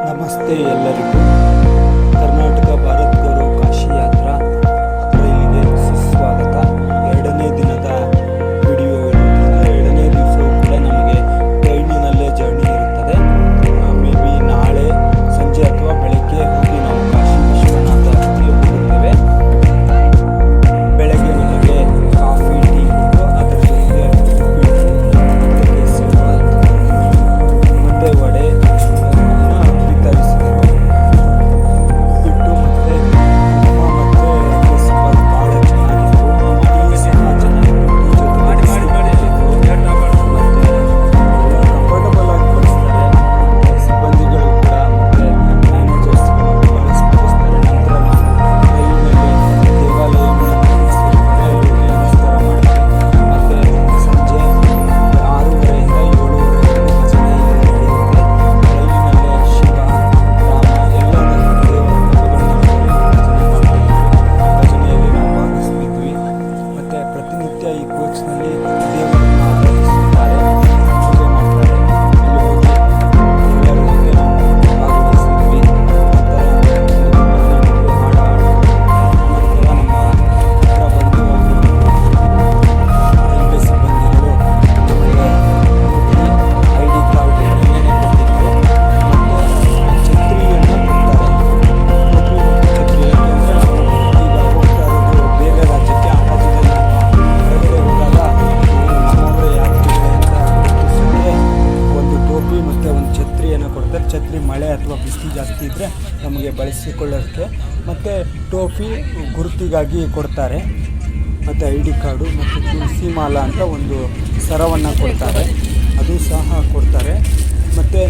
ನಮಸ್ತೆ ಎಲ್ಲರಿಗೂ. ಕರ್ನಾಟಕ ಭಾರತ್ ಗೌರವ್ ಕಾಶಿ ಯಾತ್ರಾ ರೈಲಿಗೆ ಸುಸ್ವಾಗತ. ಎರಡನೇ ದಿನದ ವಿಡಿಯೋ ಇರುವುದರಿಂದ ಎರಡನೇ ದಿವಸವೂ ಕೂಡ ನಮಗೆ ಟ್ರೈನಿನಲ್ಲೇ ಜರ್ನಿ ಇರುತ್ತದೆ. ಮೇ ಬಿ ನಾಳೆ ಸಂಜೆ ಅಥವಾ ಬೆಳಗ್ಗೆ ಹೋಗಿ ನಾವು ಕಾಶಿ ವಿಶ್ವನಾಥಕ್ಕೆ ಹೋಗುತ್ತೇವೆ. ಬೆಳಗ್ಗೆ ನಮಗೆ ಕಾಫಿ ಟೀ ಕೊಟ್ಟು ಅದರ ಜೊತೆಗೆ ಮತ್ತು ವಡೆ ವಿತರಿಸಿದರು. ಬಿಟ್ಟು ಮತ್ತು ಉಪ್ಮಾ ಮತ್ತು ಕೇಸರಿಬಾತ್ ಭಾಳ ಚೆನ್ನಾಗಿತ್ತು. ಟೀ ಸಹ ಚೆನ್ನಾಗಿತ್ತು. ಟೀ ಜೊತೆಗೆ ಮತ್ತು ಎಲ್ಲ ಕಂಫರ್ಟಬಲ್ ಆಗಿ ಬಡಿಸ್ತಾರೆ. ಸಿಬ್ಬಂದಿಗಳು ಕೂಡ ಮತ್ತು ಮ್ಯಾನೇಜರ್ಸ್ಗಳು ಭಾಳ ಸ್ಪಂದಿಸ್ತಾರೆ. ನಂತರ ನಾವು ರೈಲಿನಲ್ಲಿ ದೇವಾಲಯವನ್ನು ನಮಸ್ಕಾರ ಮಾಡ್ತೀವಿ. ಮತ್ತು ಸಂಜೆ 6:30ಯಿಂದ 7:30 ಭಜನೆ ನಡೆಯುತ್ತೆ. ರೈಲಿನಲ್ಲೇ ಶಿವ, ರಾಮ ಎಲ್ಲ ದೇವರ ಫೋಟೋಗಳನ್ನ ಭಜನೆ ಮಾಡ್ತೀವಿ. ಭಜನೆಯಲ್ಲಿ ನಾವು ಭಾಗವಹಿಸಿದ್ವಿ. ಮತ್ತು ಪ್ರತಿನಿತ್ಯ ಈ ಕೋಚ್ನಲ್ಲಿ ದೇವರನ್ನು ಆರಾಧಿಸುತ್ತಾರೆ, ಪೂಜೆ ಮಾಡ್ತಾರೆ. ಅಲ್ಲಿ ಹೋಗಿ ಎಲ್ಲರ ಜೊತೆ ನಾವು ಭಾಗವಹಿಸಿದ್ವಿ. ನಂತರ ಒಂದು ಹಾಡು ಹಾಡಿದ್ವಿ. ನಂತರ ನಮ್ಮ ಹತ್ರ ಬಂದು ರೈಲ್ವೆ ಸಿಬ್ಬಂದಿಗಳು ನಮಗೆ ID ಕಾರ್ಡ್ ಏನೇನೇ ಕೊಟ್ಟಿದ್ರು ಮತ್ತು ಛತ್ರಿಯನ್ನು ಕೊಡ್ತಾರೆ. ಟೋಪಿ ಮತ್ತು ಛತ್ರಿ ಏಕೆಂದರೆ ನಾವು ಈಗ ಹೋಗ್ತಾ ಇರೋದು ಬೇರೆ ರಾಜ್ಯಕ್ಕೆ. ಆ ರಾಜ್ಯದಲ್ಲಿ ಹೊರಗಡೆ ಹೋದಾಗ ನಮ್ಮವರೇ ಯಾತ್ರಿಗಳೇ ಅಂತ ಗುರುತಿಸೋಕ್ಕೆ ಒಂದು ಟೋಪಿ ಮತ್ತು ಒಂದು ಛತ್ರಿಯನ್ನು ಕೊಡ್ತಾರೆ. ಛತ್ರಿ ಮಳೆ ಅಥವಾ ಬಿಸಿಲು ಜಾಸ್ತಿ ಇದ್ದರೆ ನಮಗೆ ಬಳಸಿಕೊಳ್ಳೋಕ್ಕೆ, ಮತ್ತು ಟೋಪಿ ಗುರುತಿಗಾಗಿ ಕೊಡ್ತಾರೆ. ಮತ್ತು ID ಕಾರ್ಡು ಮತ್ತು ತುಳಸಿ ಮಾಲಾ ಅಂತ ಒಂದು ಸರವನ್ನು ಕೊಡ್ತಾರೆ, ಅದು ಸಹ ಕೊಡ್ತಾರೆ. ಮತ್ತು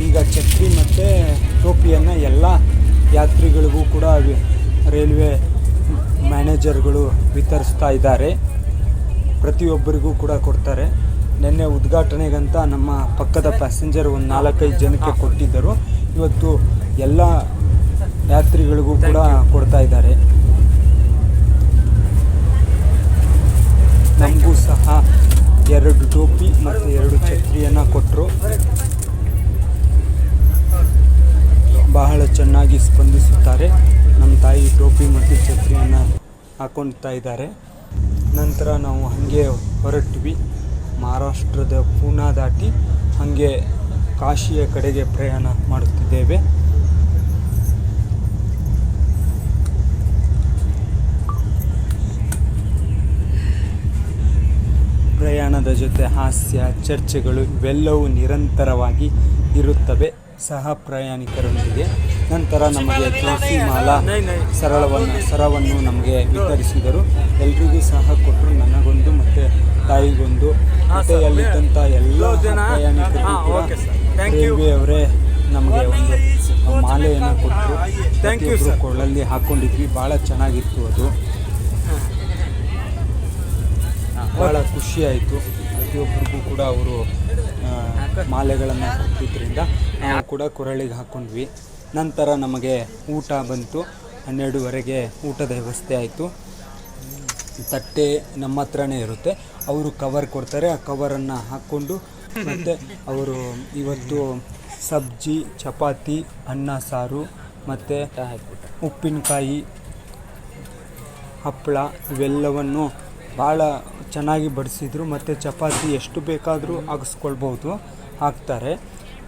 ಈಗ ಛತ್ರಿ ಮತ್ತು ಟೋಪಿಯನ್ನು ಎಲ್ಲ ಯಾತ್ರಿಗಳಿಗೂ ಕೂಡ ರೈಲ್ವೆ ಮ್ಯಾನೇಜರ್ಗಳು ವಿತರಿಸ್ತಾ ಇದ್ದಾರೆ. ಪ್ರತಿಯೊಬ್ಬರಿಗೂ ಕೂಡ ಕೊಡ್ತಾರೆ. ನಿನ್ನೆ ಉದ್ಘಾಟನೆಗಂತ ನಮ್ಮ ಪಕ್ಕದ ಪ್ಯಾಸೆಂಜರ್ ಒಂದು 4-5 ಜನಕ್ಕೆ ಕೊಟ್ಟಿದ್ದರು. ಇವತ್ತು ಎಲ್ಲ ಯಾತ್ರಿಗಳಿಗೂ ಕೂಡ ಕೊಡ್ತಾ ಇದ್ದಾರೆ. ನಮಗೂ ಸಹ 2 ಟೋಪಿ ಮತ್ತು 2 ಛತ್ರಿಯನ್ನು ಕೊಟ್ಟರು. ಬಹಳ ಚೆನ್ನಾಗಿ ಸ್ಪಂದಿಸುತ್ತಾರೆ. ನಮ್ಮ ತಾಯಿ ಟೋಪಿ ಮತ್ತು ಛತ್ರಿಯನ್ನು ಹಾಕೊಳ್ತಾ ಇದ್ದಾರೆ. ನಂತರ ನಾವು ಹಾಗೆ ಹೊರಟ್ವಿ. ಮಹಾರಾಷ್ಟ್ರದ ಪೂನಾ ದಾಟಿ ಹಾಗೆ ಕಾಶಿಯ ಕಡೆಗೆ ಪ್ರಯಾಣ ಮಾಡುತ್ತಿದ್ದೇವೆ. ಪ್ರಯಾಣದ ಜೊತೆ ಹಾಸ್ಯ, ಚರ್ಚೆಗಳು ಇವೆಲ್ಲವೂ ನಿರಂತರವಾಗಿ ಇರುತ್ತವೆ ಸಹ ಪ್ರಯಾಣಿಕರೊಂದಿಗೆ. ನಂತರ ನಮಗೆ ತುಳಸಿ ಮಾಲಾ ಸರವನ್ನು ನಮಗೆ ವಿತರಿಸಿದರು. ಎಲ್ರಿಗೂ ಸಹ ಕೊಟ್ಟರು. ನನಗೊಂದು ಮತ್ತು ತಾಯಿಗೊಂದು. ಮತ್ತು ಅಲ್ಲಿದ್ದಂಥ ಎಲ್ಲ ಪ್ರಯಾಣಿಕರಿಗೂ ಕೂಡ ರೈಲ್ವೆಯವರೇ ನಮಗೆ ಒಂದು ಮಾಲೆಯನ್ನು ಕೊಟ್ಟರು. ಪ್ರತಿಯೊಬ್ಬರು ಕೊಳ್ಳಲ್ಲಿ ಹಾಕ್ಕೊಂಡಿದ್ವಿ. ಭಾಳ ಚೆನ್ನಾಗಿತ್ತು ಅದು. ಭಾಳ ಖುಷಿಯಾಯಿತು. ಪ್ರತಿಯೊಬ್ಬರಿಗೂ ಕೂಡ ಅವರು ಮಾಲೆಗಳನ್ನು ಕೊಟ್ಟಿದ್ದರಿಂದ ನಾವು ಕೂಡ ಕೊರಳಿಗೆ ಹಾಕ್ಕೊಂಡ್ವಿ. ನಂತರ ನಮಗೆ ಊಟ ಬಂತು. 12:30ಗೆ ಊಟದ ವ್ಯವಸ್ಥೆ ಆಯಿತು. ತಟ್ಟೆ ನಮ್ಮ ಹತ್ರನೇ ಇರುತ್ತೆ. ಅವರು ಕವರ್ ಕೊಡ್ತಾರೆ. ಆ ಕವರನ್ನು ಹಾಕ್ಕೊಂಡು ಮತ್ತು ಅವರು ಇವತ್ತು ಸಬ್ಜಿ, ಚಪಾತಿ, ಅನ್ನ ಸಾರು ಮತ್ತು ಉಪ್ಪಿನಕಾಯಿ, ಹಪ್ಪಳ ಇವೆಲ್ಲವನ್ನು ಭಾಳ ಚೆನ್ನಾಗಿ ಬಡಿಸಿದ್ರು. ಮತ್ತು ಚಪಾತಿ ಎಷ್ಟು ಬೇಕಾದರೂ ಹಾಕಿಸ್ಕೊಳ್ಬೋದು, ಹಾಕ್ತಾರೆ.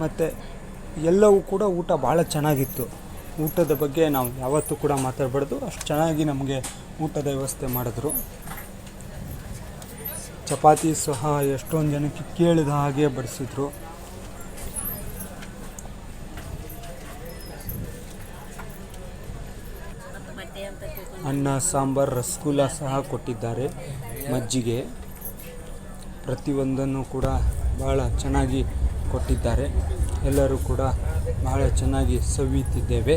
ಮತ್ತು ಎಲ್ಲವೂ ಕೂಡ ಊಟ ಭಾಳ ಚೆನ್ನಾಗಿತ್ತು. ಊಟದ ಬಗ್ಗೆ ನಾವು ಯಾವತ್ತೂ ಕೂಡ ಮಾತಾಡಬಾರ್ದು, ಅಷ್ಟು ಚೆನ್ನಾಗಿ ನಮಗೆ ಊಟದ ವ್ಯವಸ್ಥೆ ಮಾಡಿದ್ರು. ಚಪಾತಿ ಸಹ ಎಷ್ಟೊಂದು ಜನಕ್ಕೆ ಕೇಳಿದ ಹಾಗೆ ಬಡಿಸಿದ್ರು. ಅನ್ನ, ಸಾಂಬಾರು, ರಸಗುಲ್ಲ ಸಹ ಕೊಟ್ಟಿದ್ದಾರೆ. ಮಜ್ಜಿಗೆ ಪ್ರತಿಯೊಂದನ್ನು ಕೂಡ ಭಾಳ ಚೆನ್ನಾಗಿ ಕೊಟ್ಟಿದ್ದಾರೆ. ಎಲ್ಲರೂ ಕೂಡ ಬಹಳ ಚೆನ್ನಾಗಿ ಸವಿಯುತ್ತಿದ್ದೇವೆ.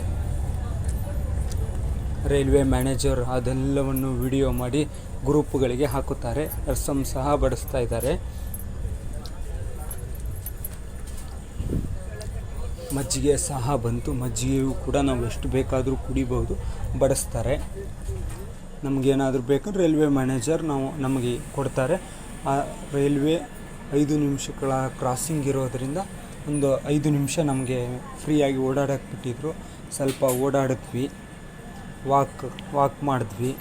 ರೈಲ್ವೆ ಮ್ಯಾನೇಜರ್ ಅದೆಲ್ಲವನ್ನು ವಿಡಿಯೋ ಮಾಡಿ ಗ್ರೂಪ್ಗಳಿಗೆ ಹಾಕುತ್ತಾರೆ. ರಸಮ್ ಸಹ ಬಡಿಸ್ತಾ ಇದ್ದಾರೆ. ಮಜ್ಜಿಗೆ ಸಹ ಬಂತು. ಮಜ್ಜಿಗೆಯೂ ಕೂಡ ನಾವು ಎಷ್ಟು ಬೇಕಾದರೂ ಕುಡಿಬೋದು, ಬಡಿಸ್ತಾರೆ. ನಮಗೇನಾದರೂ ಬೇಕಂದ್ರೆ ರೈಲ್ವೆ ಮ್ಯಾನೇಜರ್ ನಮಗೆ ಕೊಡ್ತಾರೆ. ಆ ರೈಲ್ವೆ 5 ನಿಮಿಷಗಳ ಕ್ರಾಸಿಂಗ್ ಇರೋದರಿಂದ ಒಂದು 5 ನಿಮಿಷ ನಮಗೆ ಫ್ರೀಯಾಗಿ ಓಡಾಡೋಕ್ಕೆ ಬಿಟ್ಟಿದ್ರು. ಸ್ವಲ್ಪ ಓಡಾಡಿದ್ವಿ, ವಾಕ್ ಮಾಡಿದ್ವಿ.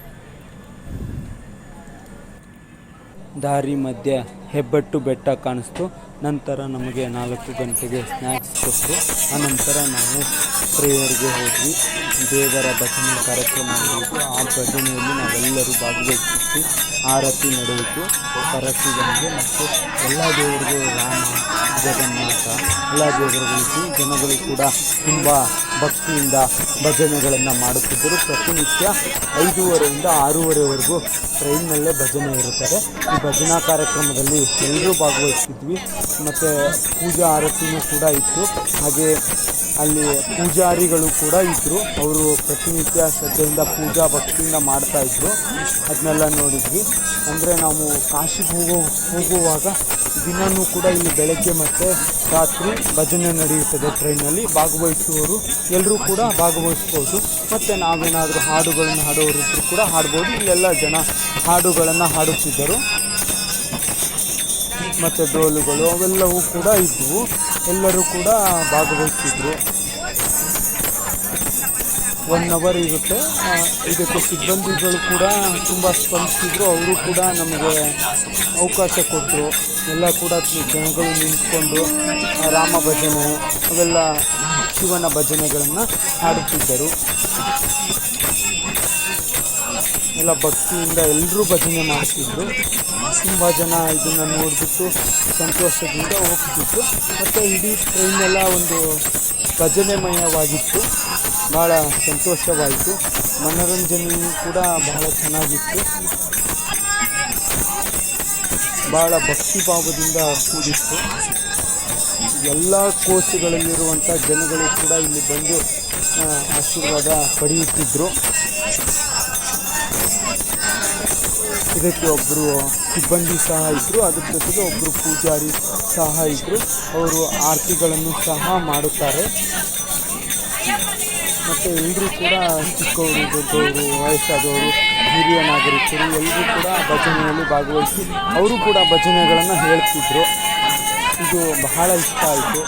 ದಾರಿ ಮಧ್ಯೆ ಹೆಬ್ಬೆಟ್ಟು ಬೆಟ್ಟ ಕಾಣಿಸ್ತು. ನಂತರ ನಮಗೆ 4 ಗಂಟೆಗೆ ಸ್ನ್ಯಾಕ್ಸ್ ಕೊಟ್ಟರು. ಆನಂತರ ನಾವು ಪ್ರೇಯರ್ಗೆ ಹೋದ್ವಿ. ದೇವರ ಭಜನೆ ಕಾರ್ಯಕ್ರಮ ನಡೆಯಿತು. ಆ ಭಜನೆಯಲ್ಲಿ ನಾವೆಲ್ಲರೂ ಭಾಗವಹಿಸಿದ್ವಿ. ಆರತಿ ನಡೆಯಿತು ಕರಸಿದಂಗೆ. ಮತ್ತು ಎಲ್ಲ ದೇವರಿಗೂ, ರಾಮ, ಜಗನ್ನಾಥ, ಎಲ್ಲ ದೇವರುಗಳಿಗೂ ಜನಗಳು ಕೂಡ ತುಂಬ ಭಕ್ತಿಯಿಂದ ಭಜನೆಗಳನ್ನು ಮಾಡುತ್ತಿದ್ದರು. ಪ್ರತಿನಿತ್ಯ 5:30ಯಿಂದ 6:30ವರೆಗೂ ಟ್ರೈನ್ನಲ್ಲೇ ಭಜನೆ ಇರುತ್ತದೆ. ಈ ಭಜನಾ ಕಾರ್ಯಕ್ರಮದಲ್ಲಿ ಎಲ್ಲರೂ ಭಾಗವಹಿಸಿದ್ವಿ. ಮತ್ತು ಪೂಜಾ ಆರತಿಯೂ ಕೂಡ ಇತ್ತು. ಹಾಗೆ ಅಲ್ಲಿ ಪೂಜಾರಿಗಳು ಕೂಡ ಇದ್ದರು. ಅವರು ಪ್ರತಿನಿತ್ಯ ಶ್ರದ್ಧೆಯಿಂದ ಪೂಜಾ ಭಕ್ತಿಯಿಂದ ಮಾಡ್ತಾಯಿದ್ರು. ಅದನ್ನೆಲ್ಲ ನೋಡಿದ್ವಿ. ಅಂದರೆ ನಾವು ಕಾಶಿಗೆ ಹೋಗುವಾಗ ದಿನವೂ ಕೂಡ ಇಲ್ಲಿ ಬೆಳಗ್ಗೆ ಮತ್ತು ರಾತ್ರಿ ಭಜನೆ ನಡೆಯುತ್ತದೆ ಟ್ರೈನಲ್ಲಿ. ಭಾಗವಹಿಸುವವರು ಎಲ್ಲರೂ ಕೂಡ ಭಾಗವಹಿಸ್ಬೋದು. ಮತ್ತು ನಾವೇನಾದರೂ ಹಾಡುಗಳನ್ನು ಹಾಡೋರಿದ್ದರೂ ಕೂಡ ಹಾಡ್ಬೋದು. ಇಲ್ಲೆಲ್ಲ ಜನ ಹಾಡುಗಳನ್ನು ಹಾಡುತ್ತಿದ್ದರು. ಮತ್ತು ಡೋಲುಗಳು ಅವೆಲ್ಲವೂ ಕೂಡ ಇದ್ದವು. ಎಲ್ಲರೂ ಕೂಡ ಭಾಗವಹಿಸಿದ್ರು. 1 ಅವರ್ ಇರುತ್ತೆ. ಇದಕ್ಕೆ ಸಿಬ್ಬಂದಿಗಳು ಕೂಡ ತುಂಬ ಸ್ಪಂದಿಸಿದ್ರು. ಅವರು ಕೂಡ ನಮಗೆ ಅವಕಾಶ ಕೊಟ್ಟರು. ಎಲ್ಲ ಕೂಡ ಜನಗಳು ನಿಂತ್ಕೊಂಡು ರಾಮ ಭಜನೆ ಅವೆಲ್ಲ ಶಿವನ ಭಜನೆಗಳನ್ನು ಹಾಡುತ್ತಿದ್ದರು. ಎಲ್ಲ ಭಕ್ತಿಯಿಂದ ಎಲ್ಲರೂ ಭಜನೆ ಮಾಡ್ತಿದ್ರು. ತುಂಬ ಜನ ಇದನ್ನು ನೋಡಿಬಿಟ್ಟು ಸಂತೋಷದಿಂದ ಹೋಗ್ತಿದ್ರು. ಮತ್ತು ಇಡೀ ಟ್ರೈನೆಲ್ಲ ಒಂದು ಭಜನೆಮಯವಾಗಿತ್ತು. ಭಾಳ ಸಂತೋಷವಾಯಿತು. ಮನೋರಂಜನೆಯೂ ಕೂಡ ಬಹಳ ಚೆನ್ನಾಗಿತ್ತು. ಭಾಳ ಭಕ್ತಿಭಾವದಿಂದ ಕೂಡಿತ್ತು. ಎಲ್ಲ ಕೋರ್ಸ್ಗಳಲ್ಲಿರುವಂಥ ಜನಗಳು ಕೂಡ ಇಲ್ಲಿ ಬಂದು ಆಶೀರ್ವಾದ ಪಡೆಯುತ್ತಿದ್ದರು. ಇದಕ್ಕೆ ಒಬ್ಬರು ಸಿಬ್ಬಂದಿ ಸಹ ಇದ್ದರು. ಅದ್ರ ಜೊತೆಗೆ ಒಬ್ಬರು ಪೂಜಾರಿ ಸಹ ಇದ್ದರು. ಅವರು ಆರತಿಗಳನ್ನು ಸಹ ಮಾಡುತ್ತಾರೆ. ಮತ್ತು ಎಲ್ಲರೂ ಕೂಡ ಚಿಕ್ಕವರು, ದೊಡ್ಡವರು, ವಯಸ್ಸಾದವರು, ಹಿರಿಯ ನಾಗರಿಕರು ಎಲ್ಲರೂ ಕೂಡ ಭಜನೆಯಲ್ಲಿ ಭಾಗವಹಿಸಿ ಅವರು ಕೂಡ ಭಜನೆಗಳನ್ನು ಹೇಳ್ತಿದ್ರು. ಇದು ಬಹಳ ಇಷ್ಟ ಆಯಿತು.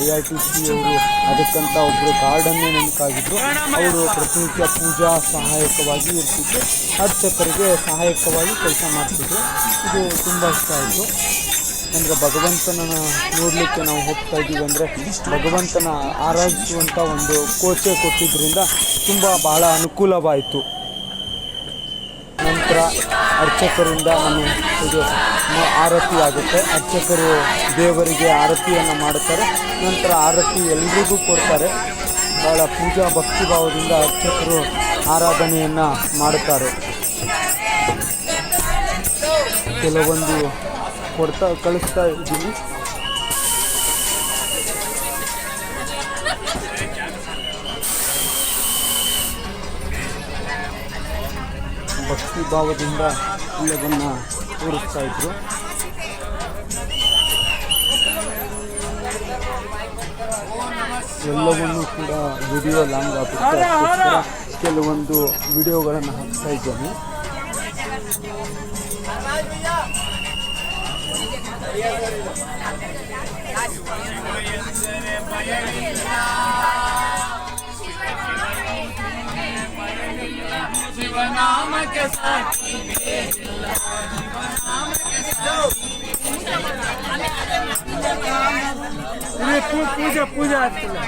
IRTC ಅವರು ಅದಕ್ಕಂತ ಒಬ್ಬರು ಗಾರ್ಡನ್ನೇ ನೇಮಕಾಗಿದ್ದರು. ಅವರು ಪ್ರತಿನಿತ್ಯ ಪೂಜಾ ಸಹಾಯಕವಾಗಿ ಇರ್ತಿದ್ರು. ಅರ್ಚಕರಿಗೆ ಸಹಾಯಕವಾಗಿ ಕೆಲಸ ಮಾಡ್ತಿದ್ರು. ಇದು ತುಂಬ ಇಷ್ಟ ಆಯಿತು. ಅಂದರೆ ಭಗವಂತನ ನೋಡಲಿಕ್ಕೆ ನಾವು ಹೋಗ್ತಾ ಇದ್ದೀವಿ ಅಂದರೆ ಭಗವಂತನ ಆರಾಧಿಸುವಂಥ ಒಂದು ಕೋಚೆ ಕೊಟ್ಟಿದ್ದರಿಂದ ಭಾಳ ಅನುಕೂಲವಾಯಿತು. ನಂತರ ಅರ್ಚಕರಿಂದ ಇದು ಆರತಿ ಆಗುತ್ತೆ. ಅರ್ಚಕರು ದೇವರಿಗೆ ಆರತಿಯನ್ನು ಮಾಡುತ್ತಾರೆ. ನಂತರ ಆರತಿ ಎಲ್ರಿಗೂ ಕೊಡ್ತಾರೆ. ಭಾಳ ಪೂಜಾ ಭಕ್ತಿಭಾವದಿಂದ ಅರ್ಚಕರು ಆರಾಧನೆಯನ್ನು ಮಾಡುತ್ತಾರೆ. ಕೆಲವೊಂದು ಕಳಿಸ್ತಾ ಇದ್ದೀವಿ. ಭಕ್ತಿಭಾವದಿಂದ ಎಲ್ಲವನ್ನು ತೋರಿಸ್ತಾ ಇದ್ರು. ಎಲ್ಲವನ್ನೂ ಕೂಡ ವಿಡಿಯೋ ಲಾಂಗ್ ಆಗುತ್ತೆ. ಅದಕ್ಕೋಸ್ಕರ ಕೆಲವೊಂದು ವಿಡಿಯೋಗಳನ್ನು ಹಾಕ್ತಾ ಇದ್ದೇನೆ. ಪೂಜಾ ಆಗ್ತಿಲ್ಲ.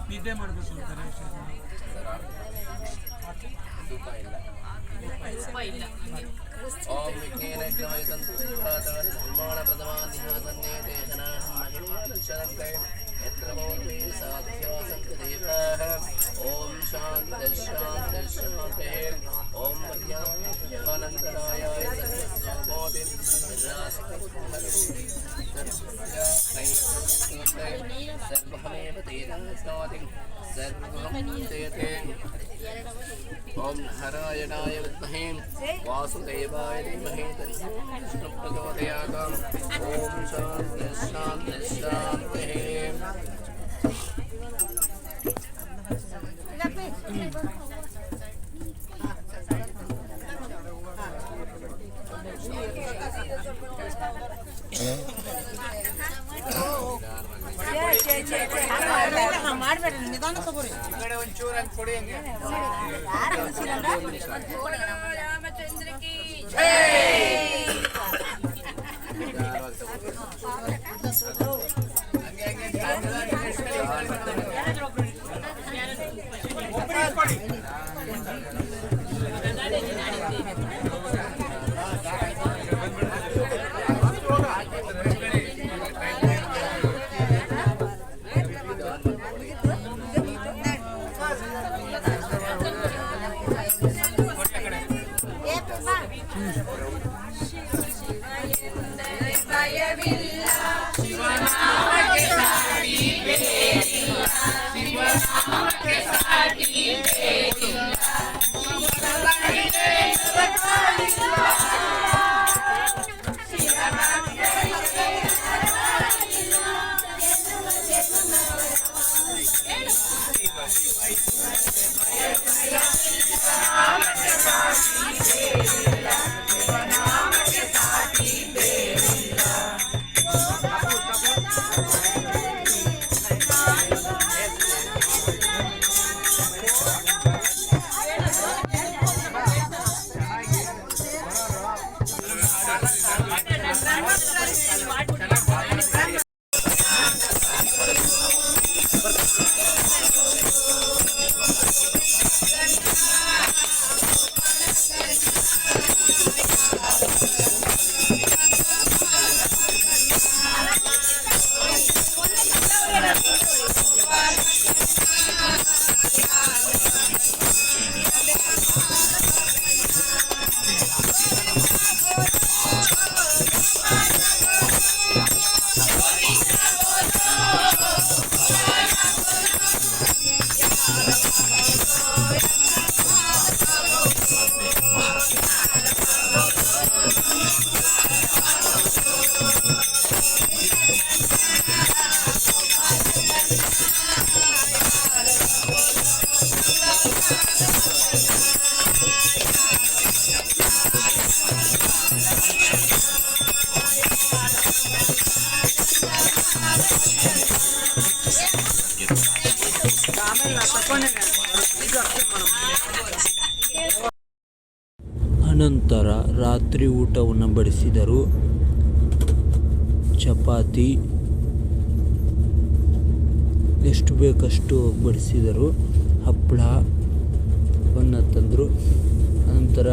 ನಿದ್ದೆ ಮಾಡಬೇಕು ಅಂತಾರೆ. ओम विज्ञानग्रमयतन्तु देवतान् निर्माणप्रथमाधिहासन्ने देशनाहं महिमानुशरन्ते यत्र भवन्ति साध्यासन्ति देवाः ओम शान्तिः ओम मर्यादानन्तरायाय सर्वस्वभूतिं सर्वमेव तेनास्नातिं सर्वं जयते ओम नारायणाय विद्महे वासुदेवाय धीमहि तन्नो प्रचोदयात् ओम शान्तिः ಮಾಡಬೇಡ್ರಿ ನಿಧಾನ ತಗೋರಿ ಈ ಕಡೆ ಒಂಚೂರು ಹಂಗೆ ಕೊಡಿ ಹಂಗೆ ರಾಮಚಂದ್ರ ಕಿ ಅನಂತರ ರಾತ್ರಿ ಊಟವನ್ನು ಬಡಿಸಿದರು. ಚಪಾತಿ ಎಷ್ಟು ಬೇಕಷ್ಟು ಬಡಿಸಿದರು. ಹಪ್ಪಳವನ್ನು ತಂದರು. ನಂತರ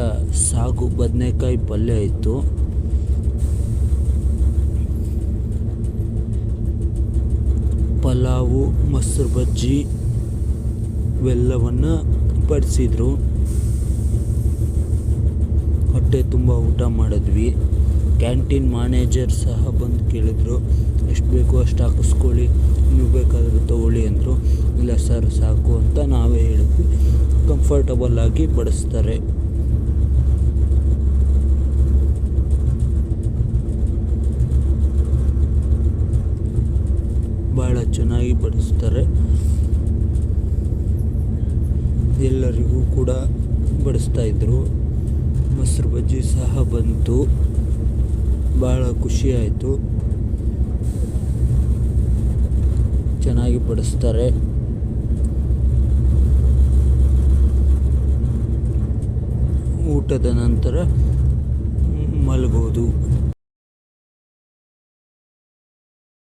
ಸಾಗು ಬದನೆಕಾಯಿ ಪಲ್ಯ ಇತ್ತು. ಪಲಾವು, ಮೊಸರು ಬಜ್ಜಿ ಇವೆಲ್ಲವನ್ನು ಬಡಿಸಿದ್ರು. ಹೊಟ್ಟೆ ತುಂಬ ಊಟ ಮಾಡಿದ್ವಿ. ಕ್ಯಾಂಟೀನ್ ಮ್ಯಾನೇಜರ್ ಸಹ ಬಂದು ಕೇಳಿದ್ರು, ಎಷ್ಟು ಬೇಕು ಅಷ್ಟು ಹಾಕಿಸ್ಕೊಳ್ಳಿ, ನೀವು ಬೇಕಾದರೂ ತೊಗೊಳ್ಳಿ ಅಂದರು. ಇಲ್ಲ ಸರ್ ಸಾಕು ಅಂತ ನಾವೇ ಹೇಳಿದ್ವಿ. ಕಂಫರ್ಟಬಲ್ ಆಗಿ ಬಡಿಸ್ತಾರೆ. ಭಾಳ ಚೆನ್ನಾಗಿ ಬಡಿಸ್ತಾರೆ. ಎಲ್ಲರಿಗೂ ಕೂಡ ಬಡಿಸ್ತಾಯಿದ್ರು. ಮೊಸರು ಬಜ್ಜಿ ಸಹ ಬಂತು. ಭಾಳ ಖುಷಿಯಾಯಿತು. ಚೆನ್ನಾಗಿ ಬಡಿಸ್ತಾರೆ. ಊಟದ ನಂತರ ಮಲಗೋದು.